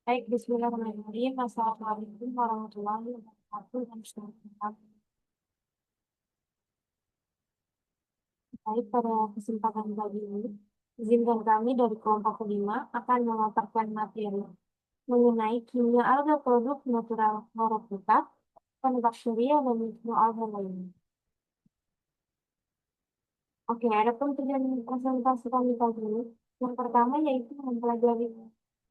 Baik, bismillahirrahmanirrahim. Assalamualaikum warahmatullahi wabarakatuh. Baik, pada kesempatan kali ini, izinkan kami dari kelompok kelima akan memaparkan materi mengenai kimia alga produk natural fluorofita, bakteria dan mikroalga lainnya. Oke, ada tujuan presentasi kami pagi ini. Yang pertama yaitu mempelajari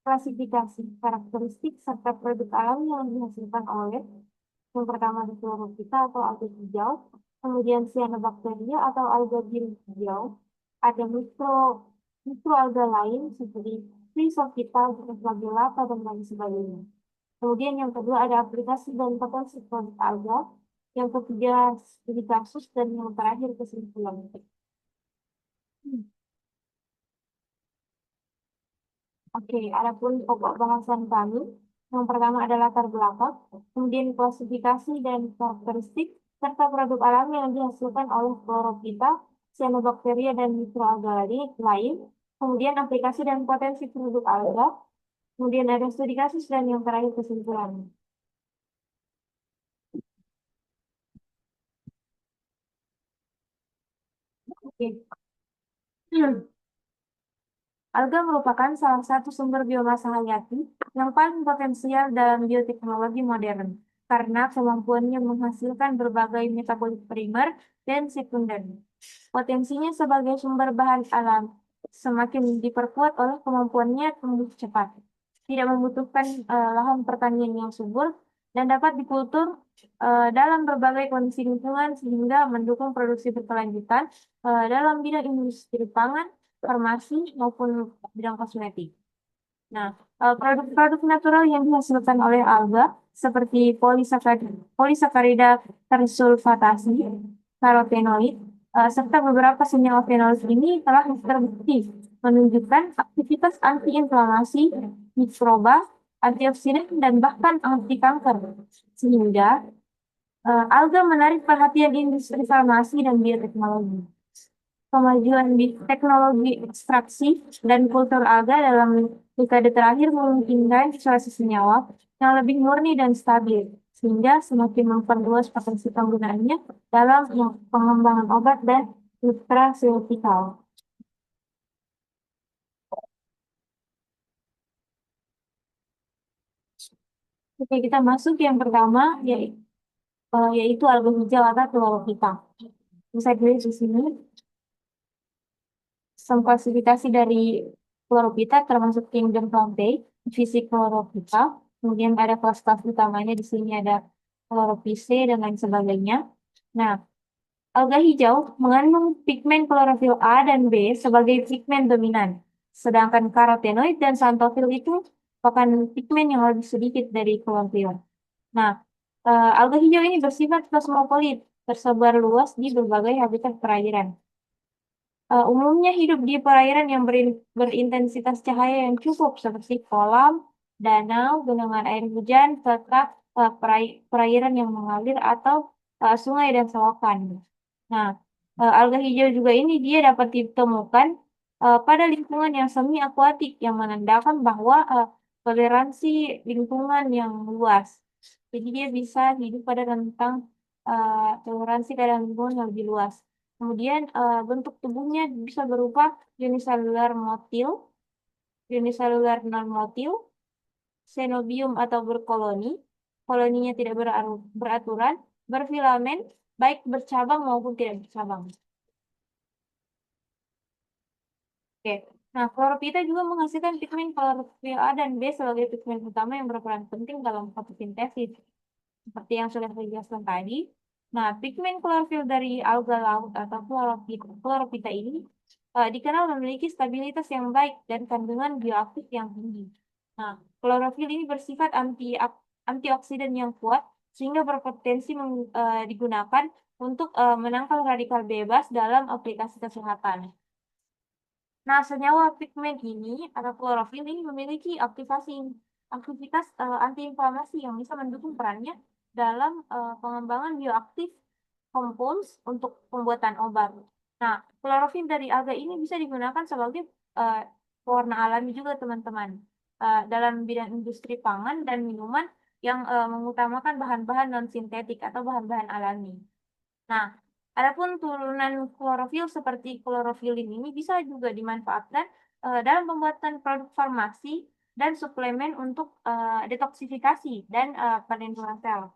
klasifikasi, karakteristik, serta produk alami yang dihasilkan oleh yang pertama di Chlorophyta atau alga hijau, kemudian cyanobacteria atau alga biru hijau, ada mikroalga lain seperti Chrysophyta, Flagellata, dan lain sebagainya. Kemudian yang kedua ada aplikasi dan potensi produk alga, yang ketiga studi kasus, dan yang terakhir kesimpulan. Oke, adapun pokok bahasan kami, yang pertama adalah latar belakang, kemudian klasifikasi dan karakteristik, serta produk alami yang dihasilkan oleh Chlorophyta, cyanobacteria, dan mikroalga lain, kemudian aplikasi dan potensi produk alga, kemudian ada studi kasus, dan yang terakhir kesimpulan. Oke. Alga merupakan salah satu sumber biomasa hayati yang paling potensial dalam bioteknologi modern karena kemampuannya menghasilkan berbagai metabolit primer dan sekunder. Potensinya sebagai sumber bahan alam semakin diperkuat oleh kemampuannya tumbuh cepat, tidak membutuhkan lahan pertanian yang subur, dan dapat dikultur dalam berbagai kondisi lingkungan sehingga mendukung produksi berkelanjutan dalam bidang industri pangan, farmasi, maupun bidang kosmetik. Nah, produk-produk natural yang dihasilkan oleh alga seperti polisakarida tersulfatasi, karotenoid, serta beberapa senyawa fenolit ini telah terbukti menunjukkan aktivitas antiinflamasi, mikroba, antioksidan, dan bahkan anti kanker. Sehingga alga menarik perhatian industri farmasi dan bioteknologi. Kemajuan di teknologi ekstraksi dan kultur alga dalam dekade terakhir memungkinkan isolasi senyawa yang lebih murni dan stabil, sehingga semakin memperluas potensi penggunaannya dalam pengembangan obat dan nutraceutikal. Oke, kita masuk yang pertama, yaitu alga hijau atau chlorophyta. Bisa dilihat di sini, klasifikasi dari Chlorophyta termasuk kingdom Plantae, divisi Chlorophyta. Kemudian ada kelas-kelas utamanya di sini ada Chlorophyce dan lain sebagainya. Nah, alga hijau mengandung pigmen klorofil A dan B sebagai pigmen dominan. Sedangkan karotenoid dan xanthofil itu merupakan pigmen yang lebih sedikit dari klorofil. Nah, alga hijau ini bersifat kosmopolit, tersebar luas di berbagai habitat perairan. Umumnya hidup di perairan yang berintensitas cahaya yang cukup seperti kolam, danau, genangan air hujan, serta perairan yang mengalir atau sungai dan selokan. Nah, alga hijau juga ini dia dapat ditemukan pada lingkungan yang semi akuatik yang menandakan bahwa toleransi lingkungan yang luas. Jadi dia bisa hidup pada rentang toleransi keadaan lingkungan yang lebih luas. Kemudian bentuk tubuhnya bisa berupa unicellular motil, unicellular non-motil, xenobium atau berkoloni, koloninya tidak beraturan, berfilamen, baik bercabang maupun tidak bercabang. Oke. Nah, klorophyta juga menghasilkan pigmen klorofil A dan B sebagai pigmen utama yang berperan penting dalam fotosintesis. Seperti yang sudah saya jelaskan tadi. Nah, pigmen klorofil dari alga laut atau klorophyta ini dikenal memiliki stabilitas yang baik dan kandungan bioaktif yang tinggi. Nah, klorofil ini bersifat antioksidan yang kuat sehingga berpotensi digunakan untuk menangkal radikal bebas dalam aplikasi kesehatan. Nah, senyawa pigmen ini atau klorofil ini memiliki aktivitas antiinflamasi yang bisa mendukung perannya dalam pengembangan bioaktif compounds untuk pembuatan obat. Nah, klorofil dari alga ini bisa digunakan sebagai pewarna alami juga, teman-teman. dalam bidang industri pangan dan minuman yang mengutamakan bahan-bahan non-sintetik atau bahan-bahan alami. Nah, adapun turunan klorofil seperti klorofilin ini bisa juga dimanfaatkan dalam pembuatan produk farmasi dan suplemen untuk detoksifikasi dan perlindungan sel.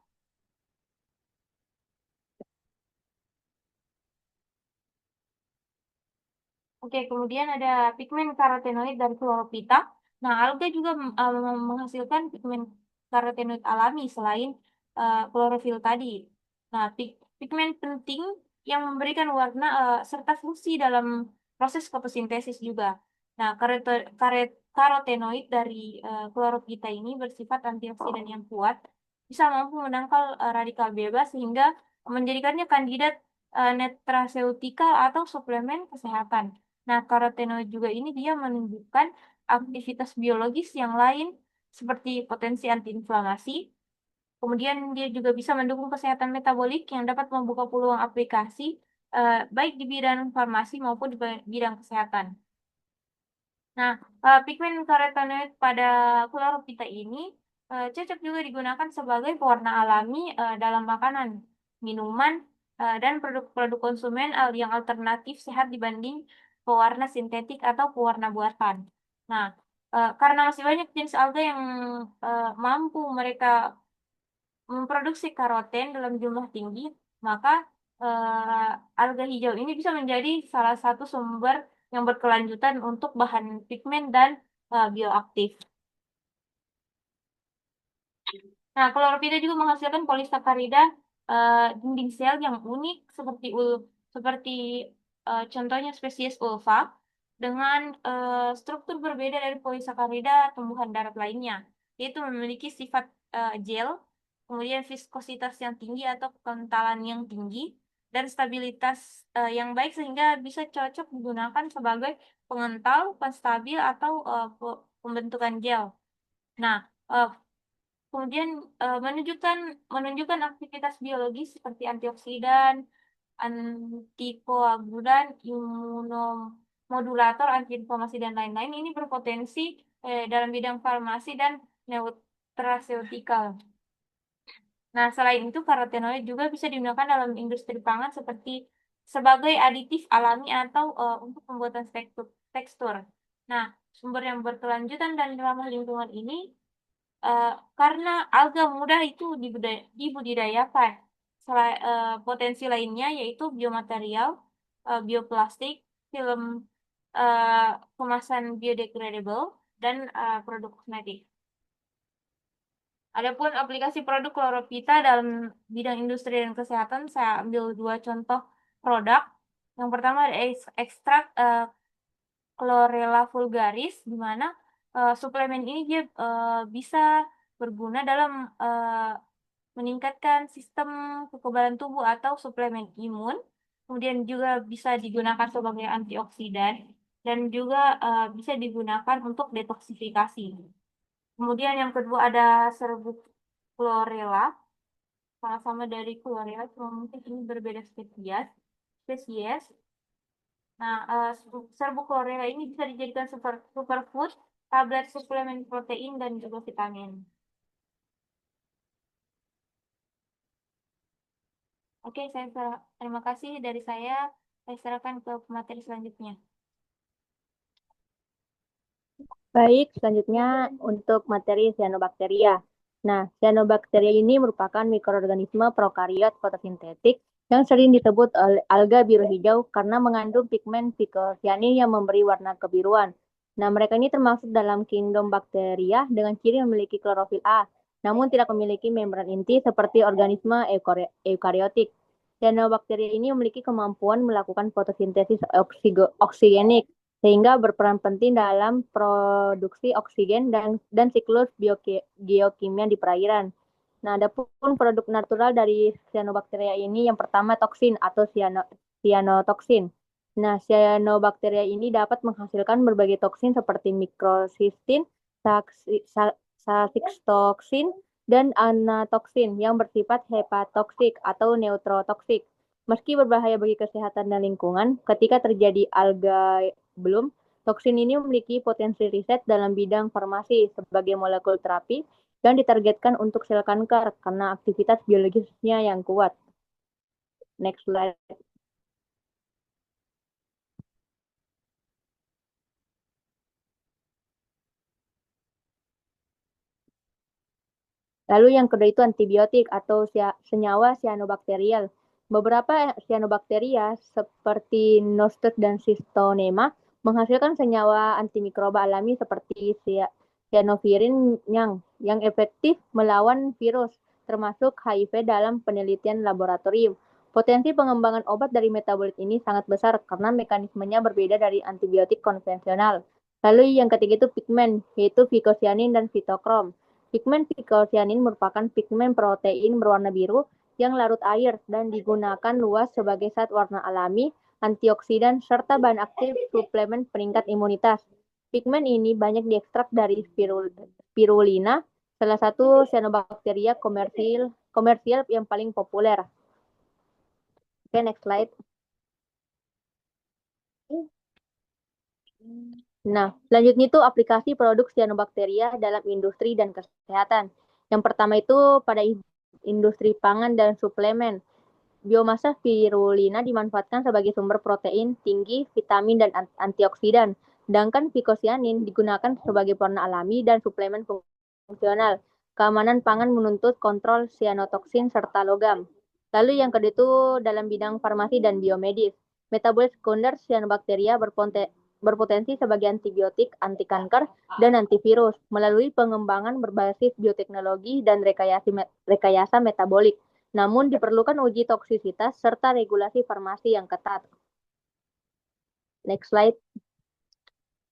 Oke, kemudian ada pigmen karotenoid dari kloropita. Nah, alga juga menghasilkan pigmen karotenoid alami selain klorofil tadi. Nah, pigmen penting yang memberikan warna serta fungsi dalam proses fotosintesis juga. Nah, karotenoid dari kloropita ini bersifat antioksidan yang kuat, bisa mampu menangkal radikal bebas sehingga menjadikannya kandidat nutraseutika atau suplemen kesehatan. Nah, karotenoid juga ini dia menunjukkan aktivitas biologis yang lain seperti potensi antiinflamasi. Kemudian dia juga bisa mendukung kesehatan metabolik yang dapat membuka peluang aplikasi baik di bidang farmasi maupun di bidang kesehatan. Nah, pigmen karotenoid pada kloropita ini cocok juga digunakan sebagai pewarna alami dalam makanan, minuman, dan produk-produk konsumen yang alternatif sehat dibanding pewarna sintetik atau pewarna buatan. Nah, karena masih banyak jenis alga yang mampu mereka memproduksi karoten dalam jumlah tinggi, maka alga hijau ini bisa menjadi salah satu sumber yang berkelanjutan untuk bahan pigmen dan bioaktif. Nah, kloropida juga menghasilkan polisakarida dinding sel yang unik seperti contohnya spesies ulva dengan struktur berbeda dari polisakarida tumbuhan darat lainnya, yaitu memiliki sifat gel, kemudian viskositas yang tinggi atau kekentalan yang tinggi, dan stabilitas yang baik sehingga bisa cocok digunakan sebagai pengental, penstabil, atau pembentukan gel. Nah, eh, kemudian menunjukkan aktivitas biologis seperti antioksidan, antikoagulan, imunomodulator, antiinflamasi dan lain-lain ini berpotensi dalam bidang farmasi dan nutraceutikal. Nah, selain itu karotenoid juga bisa digunakan dalam industri pangan sebagai aditif alami atau untuk pembuatan tekstur. Nah, sumber yang berkelanjutan dan ramah lingkungan ini karena alga mudah itu dibudidayakan. Potensi lainnya yaitu biomaterial, bioplastik, film eh, kemasan biodegradable, dan produk kosmetik. Adapun aplikasi produk kloropita dalam bidang industri dan kesehatan, saya ambil dua contoh produk. Yang pertama ada ekstrak Chlorella vulgaris, di mana suplemen ini dia bisa berguna dalam meningkatkan sistem kekebalan tubuh atau suplemen imun. Kemudian juga bisa digunakan sebagai antioksidan dan juga bisa digunakan untuk detoksifikasi. Kemudian yang kedua ada serbuk chlorella, sama-sama dari chlorella, cuma mungkin ini berbeda spesies. Nah, serbuk chlorella ini bisa dijadikan superfood, tablet suplemen protein, dan juga vitamin. Oke, terima kasih dari saya. Saya serahkan ke materi selanjutnya. Baik, selanjutnya untuk materi cyanobacteria. Nah, cyanobacteria ini merupakan mikroorganisme prokariot fotosintetik yang sering disebut alga biru hijau karena mengandung pigmen phycocyanin yang memberi warna kebiruan. Nah, mereka ini termasuk dalam kingdom bakteria dengan ciri memiliki klorofil A, namun tidak memiliki membran inti seperti organisme eukariotik. Cyanobacteria ini memiliki kemampuan melakukan fotosintesis oksigenik sehingga berperan penting dalam produksi oksigen dan siklus geokimia di perairan. Nah, adapun produk natural dari cyanobacteria ini yang pertama toksin atau cyanotoksin. Nah, cyanobacteria ini dapat menghasilkan berbagai toksin seperti mikrocystin, saxitoksin, dan anatoksin yang bersifat hepatotoksik atau neurotoksik. Meski berbahaya bagi kesehatan dan lingkungan, ketika terjadi alga bloom, Toksin ini memiliki potensi riset dalam bidang farmasi sebagai molekul terapi yang ditargetkan untuk sel kanker karena aktivitas biologisnya yang kuat. Next slide. Lalu yang kedua itu antibiotik atau senyawa cyanobacterial. Beberapa cyanobacteria seperti Noster dan Cystonema menghasilkan senyawa antimikroba alami seperti cyanovirin yang efektif melawan virus, termasuk HIV dalam penelitian laboratorium. Potensi pengembangan obat dari metabolit ini sangat besar karena mekanismenya berbeda dari antibiotik konvensional. Lalu yang ketiga itu pigmen, yaitu vicocyanin dan fitokrom. Pigmen vicocyanin merupakan pigmen protein berwarna biru yang larut air dan digunakan luas sebagai zat warna alami, antioksidan, serta bahan aktif suplemen peningkat imunitas. Pigmen ini banyak diekstrak dari spirulina, salah satu cyanobacteria komersial yang paling populer. Oke, next slide. Nah, selanjutnya itu aplikasi produk cyanobacteria dalam industri dan kesehatan. Yang pertama itu pada industri pangan dan suplemen. Biomasa spirulina dimanfaatkan sebagai sumber protein tinggi, vitamin, dan antioksidan. Sedangkan vicocyanin digunakan sebagai pewarna alami dan suplemen fungsional. Keamanan pangan menuntut kontrol cyanotoksin serta logam. Lalu yang kedua itu dalam bidang farmasi dan biomedis. Metabolit sekunder cyanobacteria berpotensi sebagai antibiotik, anti kanker, dan antivirus melalui pengembangan berbasis bioteknologi dan rekayasa metabolik. Namun diperlukan uji toksisitas serta regulasi farmasi yang ketat. Next slide.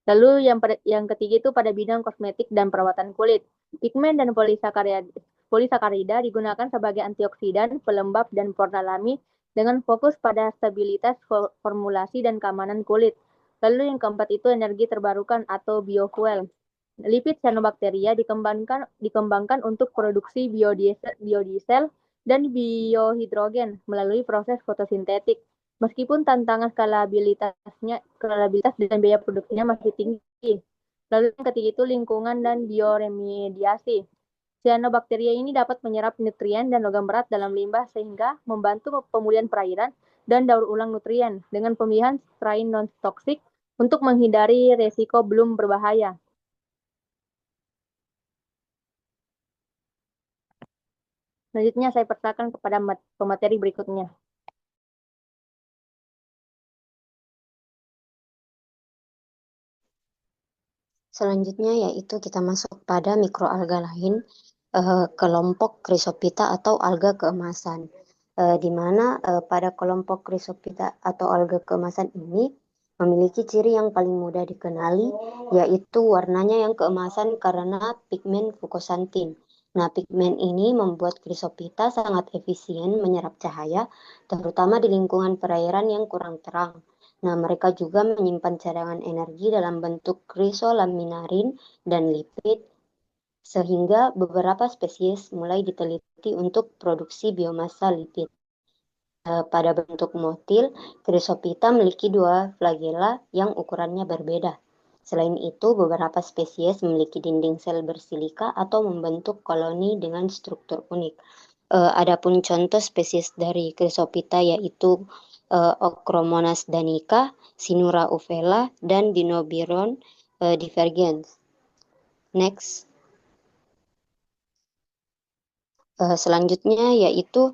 Lalu yang ketiga itu pada bidang kosmetik dan perawatan kulit. Pigmen dan polisakarida digunakan sebagai antioksidan, pelembab, dan pewarna alami dengan fokus pada stabilitas formulasi dan keamanan kulit. Lalu yang keempat itu energi terbarukan atau biofuel. Lipid cyanobacteria dikembangkan untuk produksi biodiesel dan biohidrogen melalui proses fotosintetik. Meskipun tantangan skalabilitas dan biaya produksinya masih tinggi. Lalu yang ketiga itu lingkungan dan bioremediasi. Cyanobacteria ini dapat menyerap nutrien dan logam berat dalam limbah sehingga membantu pemulihan perairan dan daur ulang nutrien dengan pemilihan strain non-toksik untuk menghindari resiko belum berbahaya. Selanjutnya saya persilakan kepada pemateri berikutnya. Selanjutnya yaitu kita masuk pada mikroalga lain, kelompok Chrysophyta atau alga keemasan. Di mana pada kelompok Chrysophyta atau alga keemasan ini memiliki ciri yang paling mudah dikenali, yaitu warnanya yang keemasan karena pigmen fukosantin. Nah, pigmen ini membuat Chrysophyta sangat efisien menyerap cahaya, terutama di lingkungan perairan yang kurang terang. Nah, mereka juga menyimpan cadangan energi dalam bentuk krisolaminarin dan lipid, sehingga beberapa spesies mulai diteliti untuk produksi biomasa lipid. Pada bentuk motil, Chrysophyta memiliki dua flagella yang ukurannya berbeda. Selain itu, beberapa spesies memiliki dinding sel bersilika atau membentuk koloni dengan struktur unik. Adapun contoh spesies dari Chrysophyta yaitu Ochromonas danica, Sinura uvula, dan Dinobiron divergens. Next. Selanjutnya yaitu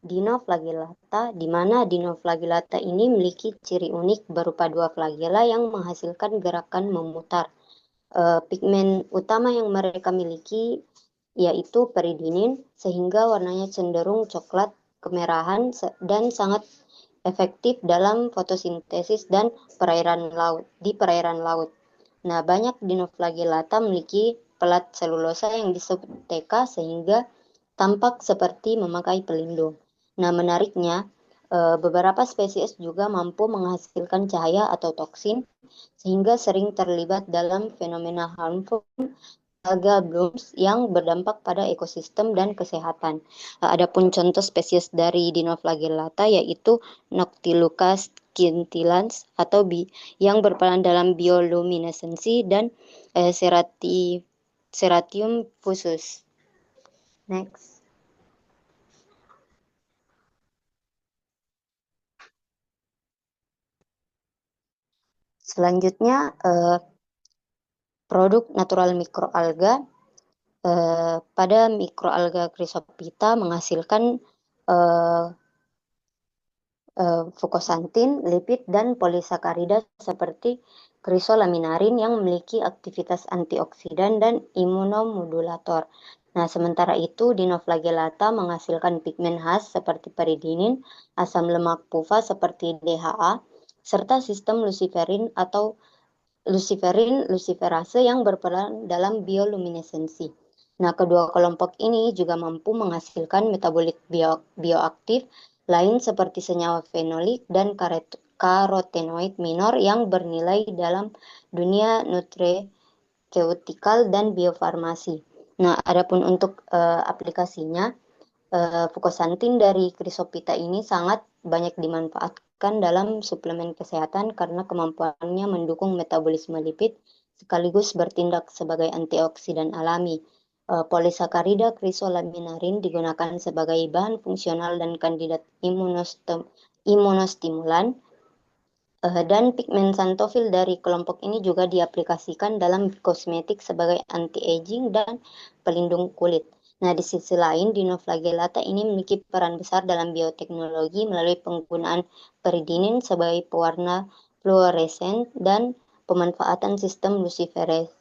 Dinoflagellata, di mana Dinoflagellata ini memiliki ciri unik berupa dua flagella yang menghasilkan gerakan memutar. Pigmen utama yang mereka miliki yaitu peridinin, sehingga warnanya cenderung coklat kemerahan dan sangat efektif dalam fotosintesis dan di perairan laut. Nah, banyak Dinoflagellata memiliki pelat selulosa yang disebut TK sehingga tampak seperti memakai pelindung. Nah, menariknya, beberapa spesies juga mampu menghasilkan cahaya atau toksin sehingga sering terlibat dalam fenomena harmful alga blooms yang berdampak pada ekosistem dan kesehatan. Adapun contoh spesies dari Dinoflagellata yaitu Noctiluca scintillant atau yang berperan dalam bioluminesensi dan seratium fusus. Next. Selanjutnya produk natural mikroalga. Pada mikroalga Chrysophyta menghasilkan fukosantin, lipid, dan polisakarida seperti krisolaminarin yang memiliki aktivitas antioksidan dan imunomodulator. Nah, sementara itu dinoflagellata menghasilkan pigmen khas seperti peridinin, asam lemak pufa seperti DHA, serta sistem luciferin atau luciferase yang berperan dalam bioluminesensi. Nah, kedua kelompok ini juga mampu menghasilkan metabolit bioaktif lain seperti senyawa fenolik dan karotenoid minor yang bernilai dalam dunia nutraceutikal dan biofarmasi. Nah, adapun untuk aplikasinya, fukosantin dari Chrysophyta ini sangat banyak dimanfaatkan dalam suplemen kesehatan karena kemampuannya mendukung metabolisme lipid sekaligus bertindak sebagai antioksidan alami. Polisakarida krisolaminarin digunakan sebagai bahan fungsional dan kandidat imunostimulan, dan pigmen xanthofil dari kelompok ini juga diaplikasikan dalam kosmetik sebagai anti-aging dan pelindung kulit. Nah, di sisi lain, dinoflagellata ini memiliki peran besar dalam bioteknologi melalui penggunaan peridinin sebagai pewarna fluoresen dan pemanfaatan sistem luciferase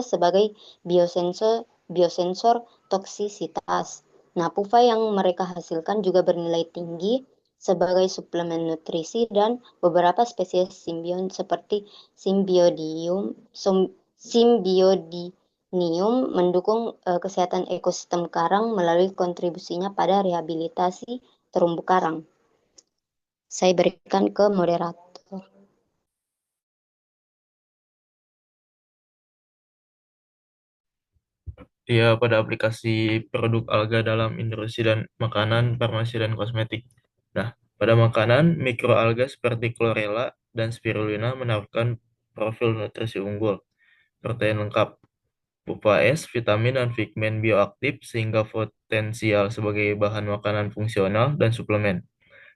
sebagai biosensor toksisitas. Nah, PUFA yang mereka hasilkan juga bernilai tinggi sebagai suplemen nutrisi dan beberapa spesies simbion seperti Symbiodinium mendukung kesehatan ekosistem karang melalui kontribusinya pada rehabilitasi terumbu karang. Saya berikan ke moderator. Ya, pada aplikasi produk alga dalam industri dan makanan, farmasi, dan kosmetik. Nah, pada makanan, mikroalga seperti chlorella dan spirulina menawarkan profil nutrisi unggul, protein lengkap, pupa es, vitamin, dan pigmen bioaktif sehingga potensial sebagai bahan makanan fungsional dan suplemen.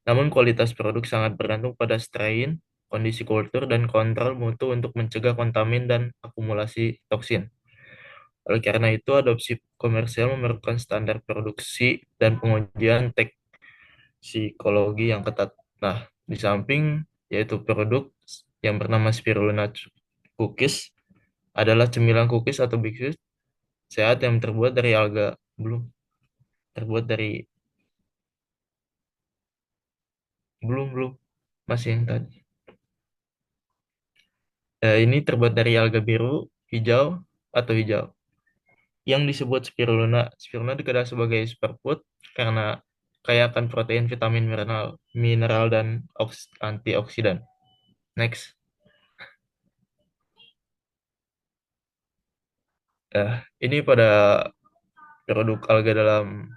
Namun kualitas produk sangat bergantung pada strain, kondisi kultur, dan kontrol mutu untuk mencegah kontamin dan akumulasi toksin. Oleh karena itu, adopsi komersial memerlukan standar produksi dan pengujian toksikologi yang ketat. Nah, di samping yaitu produk yang bernama Spirulina Cookies adalah cemilan cookies atau biskuit sehat yang terbuat dari alga, belum terbuat dari belum belum masih yang tadi. Ini terbuat dari alga biru, hijau atau hijau yang disebut spirulina. Spirulina dikenal sebagai superfood karena kaya akan protein, vitamin, mineral dan antioksidan. Next. Ini pada produk alga dalam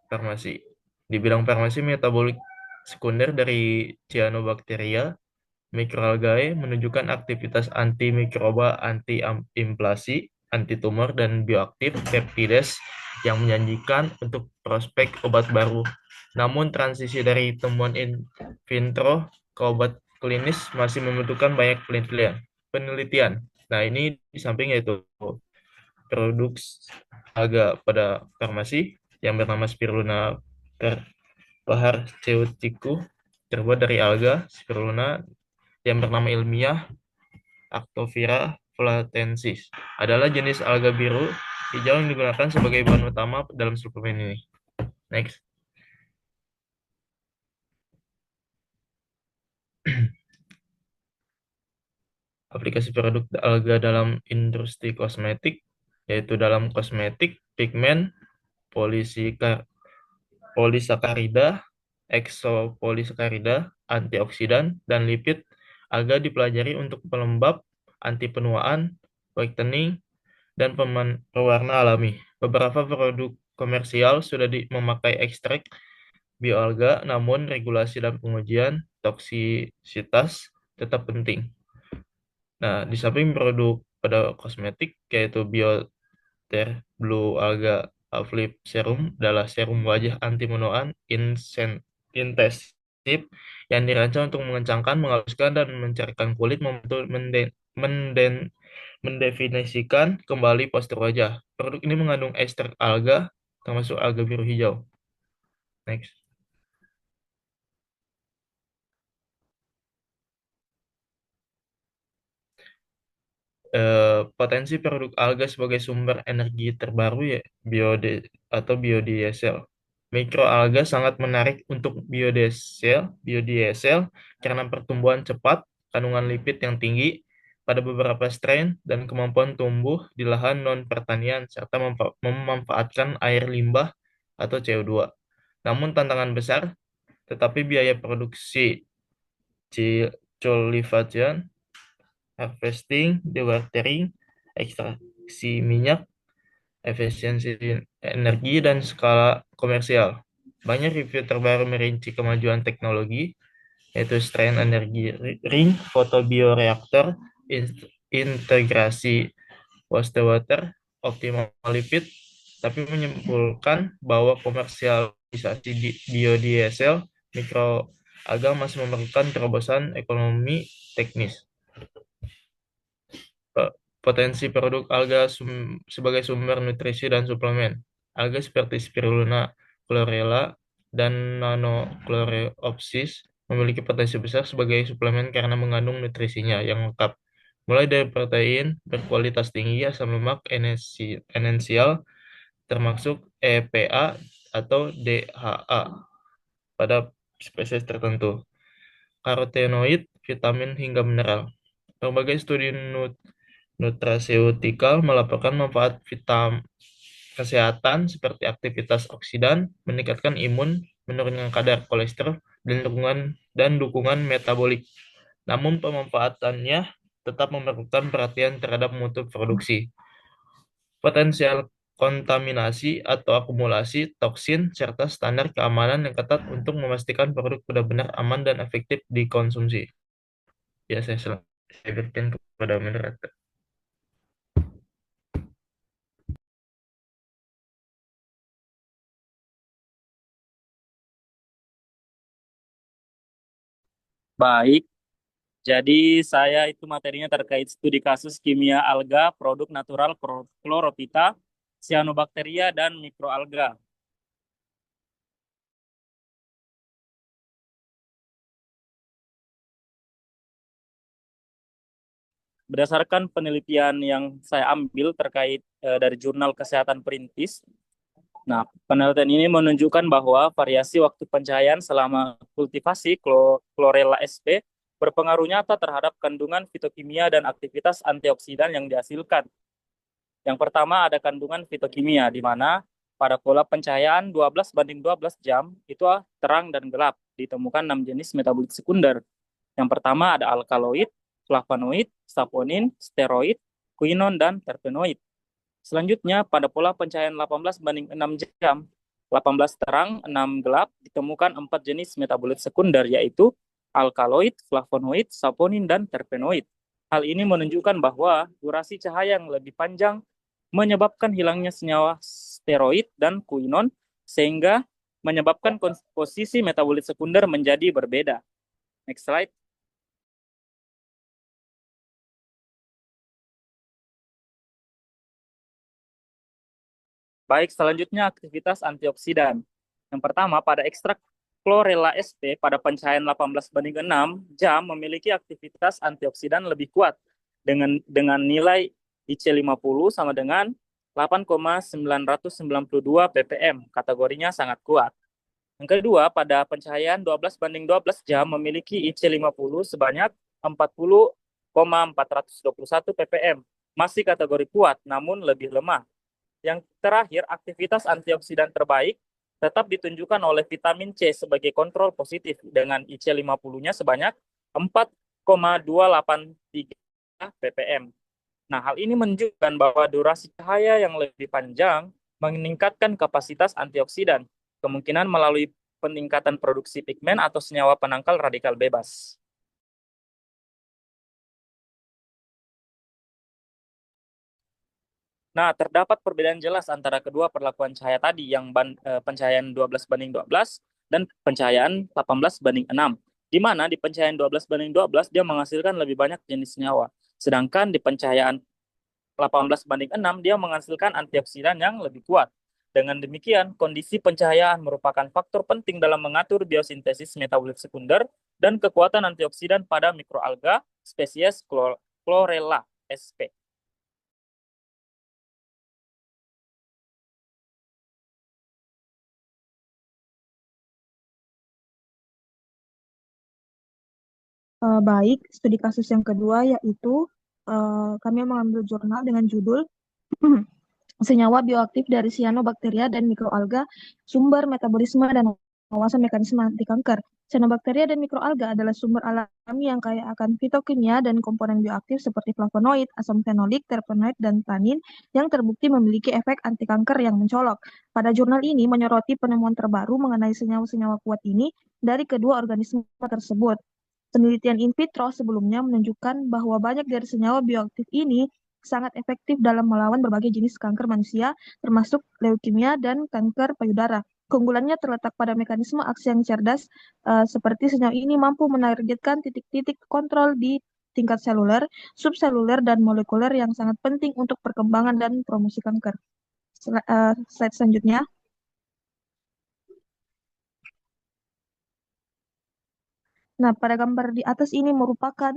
farmasi. Di bidang farmasi, metabolik sekunder dari cyanobacteria mikroalgae menunjukkan aktivitas antimikroba, anti-inflasi, anti-tumor, dan bioaktif peptides yang menjanjikan untuk prospek obat baru. Namun transisi dari temuan in vitro ke obat klinis masih membutuhkan banyak penelitian. Nah, ini di samping yaitu produk alga pada farmasi yang bernama Spirulina Ceutico terbuat dari alga spirulina yang bernama ilmiah Actovira flatensis adalah jenis alga biru hijau yang digunakan sebagai bahan utama dalam suplemen ini. Next. Aplikasi produk alga dalam industri kosmetik, yaitu dalam kosmetik, pigmen, polisakarida, eksopolisakarida, antioksidan, dan lipid. Alga dipelajari untuk pelembab, anti penuaan, whitening, dan pewarna alami. Beberapa produk komersial sudah memakai ekstrak bioalga, namun regulasi dan pengujian toksisitas tetap penting. Nah, di samping produk pada kosmetik yaitu Bioter Blue Alga Uplift Serum adalah serum wajah anti menuaan intensif yang dirancang untuk mengencangkan, menghaluskan, dan mencerahkan kulit, membantu mendefinisikan kembali postur wajah. Produk ini mengandung ekstrak alga, termasuk alga biru hijau. Next. Potensi produk alga sebagai sumber energi terbaru ya biodiesel. Mikroalga sangat menarik untuk biodiesel karena pertumbuhan cepat, kandungan lipid yang tinggi pada beberapa strain, dan kemampuan tumbuh di lahan non pertanian serta memanfaatkan air limbah atau CO2. Namun tantangan besar, tetapi biaya produksi cultivation, harvesting, dewatering, ekstraksi minyak, efisiensi energi, dan skala komersial. Banyak review terbaru merinci kemajuan teknologi, yaitu strain energi ring, fotobioreaktor, integrasi wastewater, optimal lipid, tapi menyimpulkan bahwa komersialisasi biodiesel mikroalga masih memerlukan terobosan ekonomi teknis. Potensi produk alga sebagai sumber nutrisi dan suplemen. Alga seperti spirulina, chlorella, dan nanochloropsis memiliki potensi besar sebagai suplemen karena mengandung nutrisinya yang lengkap, mulai dari protein berkualitas tinggi, asam lemak esensial termasuk EPA atau DHA pada spesies tertentu, karotenoid, vitamin, hingga mineral. Berbagai studi nutraceutikal melaporkan manfaat kesehatan seperti aktivitas oksidan, meningkatkan imun, menurunkan kadar kolesterol, dan dukungan metabolik. Namun pemanfaatannya tetap memerlukan perhatian terhadap mutu produksi, potensial kontaminasi atau akumulasi toksin, serta standar keamanan yang ketat untuk memastikan produk benar-benar aman dan efektif dikonsumsi. Ya, saya berikan kepada moderator. Baik, jadi saya itu materinya terkait studi kasus kimia alga, produk natural chlorophyta, cyanobacteria, dan mikroalga. Berdasarkan penelitian yang saya ambil terkait dari jurnal kesehatan perintis, nah, penelitian ini menunjukkan bahwa variasi waktu pencahayaan selama kultivasi Chlorella sp berpengaruh nyata terhadap kandungan fitokimia dan aktivitas antioksidan yang dihasilkan. Yang pertama ada kandungan fitokimia, di mana pada pola pencahayaan 12:12 jam itu terang dan gelap, ditemukan 6 jenis metabolit sekunder. Yang pertama ada alkaloid, flavonoid, saponin, steroid, quinon, dan terpenoid. Selanjutnya, pada pola pencahayaan 18:6 jam, 18 terang, 6 gelap, ditemukan 4 jenis metabolit sekunder, yaitu alkaloid, flavonoid, saponin, dan terpenoid. Hal ini menunjukkan bahwa durasi cahaya yang lebih panjang menyebabkan hilangnya senyawa steroid dan quinon, sehingga menyebabkan posisi metabolit sekunder menjadi berbeda. Next slide. Baik, selanjutnya aktivitas antioksidan. Yang pertama, pada ekstrak Chlorella sp pada pencahayaan 18:6 jam memiliki aktivitas antioksidan lebih kuat dengan nilai IC50 sama dengan 8,992 ppm. Kategorinya sangat kuat. Yang kedua, pada pencahayaan 12:12 jam memiliki IC50 sebanyak 40,421 ppm. Masih kategori kuat, namun lebih lemah. Yang terakhir, aktivitas antioksidan terbaik tetap ditunjukkan oleh vitamin C sebagai kontrol positif dengan IC50-nya sebanyak 4,283 ppm. Nah, hal ini menunjukkan bahwa durasi cahaya yang lebih panjang meningkatkan kapasitas antioksidan. Kemungkinan melalui peningkatan produksi pigmen atau senyawa penangkal radikal bebas. Nah, terdapat perbedaan jelas antara kedua perlakuan cahaya tadi, yang pencahayaan 12:12 dan pencahayaan 18:6. Di mana di pencahayaan 12:12 dia menghasilkan lebih banyak jenis senyawa. Sedangkan di pencahayaan 18:6 dia menghasilkan antioksidan yang lebih kuat. Dengan demikian, kondisi pencahayaan merupakan faktor penting dalam mengatur biosintesis metabolit sekunder dan kekuatan antioksidan pada mikroalga spesies Chlorella sp. Baik, studi kasus yang kedua yaitu kami mengambil jurnal dengan judul senyawa bioaktif dari cyanobacteria dan mikroalga, sumber metabolisme dan pengawasan mekanisme anti kanker. Cyanobacteria dan mikroalga adalah sumber alami yang kaya akan fitokimia dan komponen bioaktif seperti flavonoid, asam fenolik, terpenoid, dan tanin yang terbukti memiliki efek anti kanker yang mencolok. Pada jurnal ini menyoroti penemuan terbaru mengenai senyawa-senyawa kuat ini dari kedua organisme tersebut. Penelitian in vitro sebelumnya menunjukkan bahwa banyak dari senyawa bioaktif ini sangat efektif dalam melawan berbagai jenis kanker manusia, termasuk leukemia dan kanker payudara. Keunggulannya terletak pada mekanisme aksi yang cerdas, seperti senyawa ini mampu menargetkan titik-titik kontrol di tingkat seluler, subseluler, dan molekuler yang sangat penting untuk perkembangan dan promosi kanker. Slide selanjutnya. Nah, pada gambar di atas ini merupakan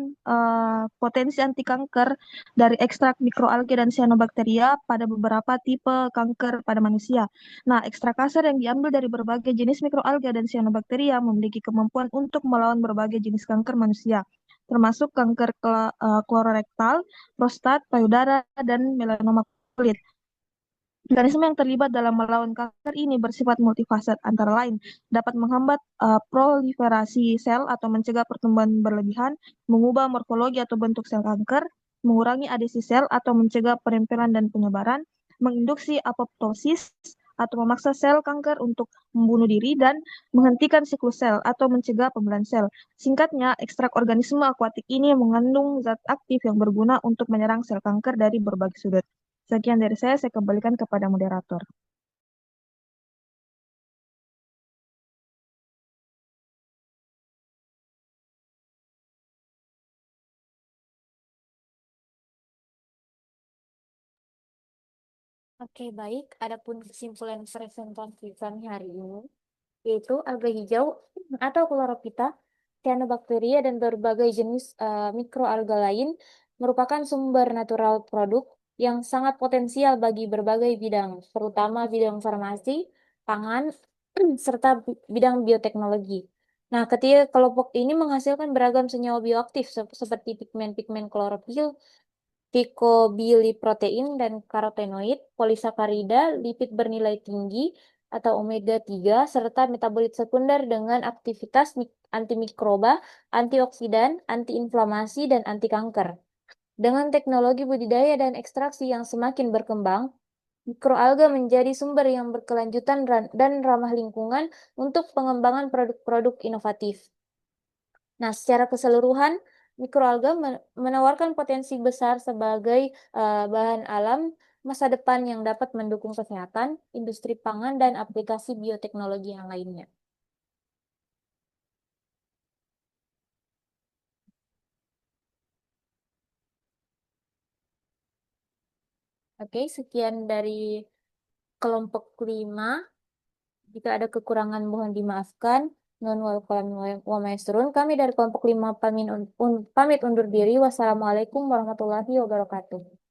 potensi anti kanker dari ekstrak mikroalga dan cyanobacteria pada beberapa tipe kanker pada manusia. Nah, ekstrak kasar yang diambil dari berbagai jenis mikroalga dan cyanobacteria memiliki kemampuan untuk melawan berbagai jenis kanker manusia, termasuk kanker kolorektal, prostat, payudara, dan melanoma kulit. Mekanisme yang terlibat dalam melawan kanker ini bersifat multifasat, antara lain dapat menghambat proliferasi sel atau mencegah pertumbuhan berlebihan, mengubah morfologi atau bentuk sel kanker, mengurangi adesi sel atau mencegah penempelan dan penyebaran, menginduksi apoptosis atau memaksa sel kanker untuk membunuh diri, dan menghentikan siklus sel atau mencegah pembelahan sel. Singkatnya, ekstrak organisme akuatik ini mengandung zat aktif yang berguna untuk menyerang sel kanker dari berbagai sudut. Sekian dari saya kembalikan kepada moderator. Oke, baik. Adapun kesimpulan presentasi kami hari ini, yaitu alga hijau atau chlorophyta, cyanobacteria, dan berbagai jenis mikroalga lain merupakan sumber natural produk yang sangat potensial bagi berbagai bidang, terutama bidang farmasi, pangan, serta bidang bioteknologi. Nah, ketiga kelompok ini menghasilkan beragam senyawa bioaktif seperti pigmen-pigmen klorofil, phycobiliprotein dan karotenoid, polisakarida, lipid bernilai tinggi atau omega 3, serta metabolit sekunder dengan aktivitas antimikroba, antioksidan, antiinflamasi, dan anti kanker. Dengan teknologi budidaya dan ekstraksi yang semakin berkembang, mikroalga menjadi sumber yang berkelanjutan dan ramah lingkungan untuk pengembangan produk-produk inovatif. Nah, secara keseluruhan, mikroalga menawarkan potensi besar sebagai bahan alam masa depan yang dapat mendukung kesehatan, industri pangan, dan aplikasi bioteknologi yang lainnya. Oke, sekian dari kelompok 5. Jika ada kekurangan mohon dimaafkan. Non walkolam wa maesrun. Kami dari kelompok 5 pamit undur diri. Wassalamualaikum warahmatullahi wabarakatuh.